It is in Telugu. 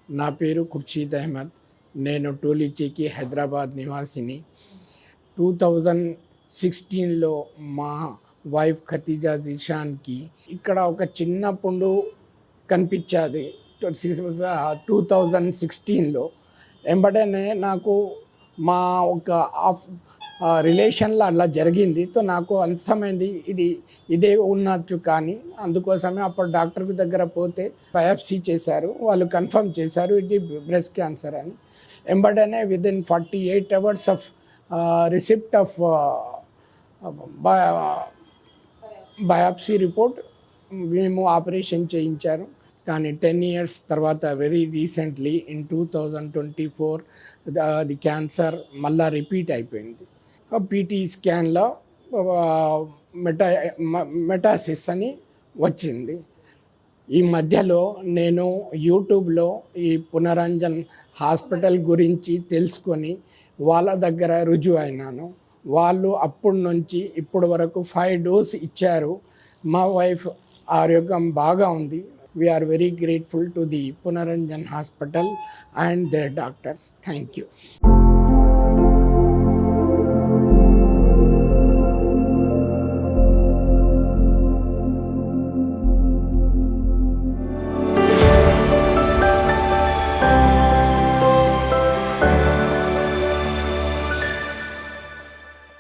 నా పేరు ఖుర్షీద్ అహ్మద్. నేను టోలీచేకి హైదరాబాద్ నివాసిని. 2016లో మా వైఫ్ ఖతీజా జిషాన్కి ఇక్కడ ఒక చిన్న పుండు కనిపించేది 2016లో. వెంబడనే నాకు మా ఒక రిలేషన్లో అలా జరిగింది. తో నాకు అర్థమైంది ఇదే ఉన్నచ్చు. కానీ అందుకోసమే అప్పుడు డాక్టర్ దగ్గర పోతే బయాప్సీ చేశారు. వాళ్ళు కన్ఫర్మ్ చేశారు ఇది బ్రెస్ట్ క్యాన్సర్ అని. వెంబడనే within 48 hours of receipt of biopsy report మేము ఆపరేషన్ చేయించారు. కానీ 10 years తర్వాత వెరీ రీసెంట్లీ ఇన్ 2024 అది క్యాన్సర్ మళ్ళా రిపీట్ అయిపోయింది. పీటీ స్కాన్లో మెటాసిస్ అని వచ్చింది. ఈ మధ్యలో నేను యూట్యూబ్లో ఈ పునరంజన్ హాస్పిటల్ గురించి తెలుసుకొని వాళ్ళ దగ్గర రుజువు అయినాను. వాళ్ళు అప్పటి నుంచి ఇప్పటి వరకు 5 doses ఇచ్చారు. మా వైఫ్ ఆరోగ్యం బాగా ఉంది. We are very grateful to the Punaranjan Hospital and their doctors. Thank you.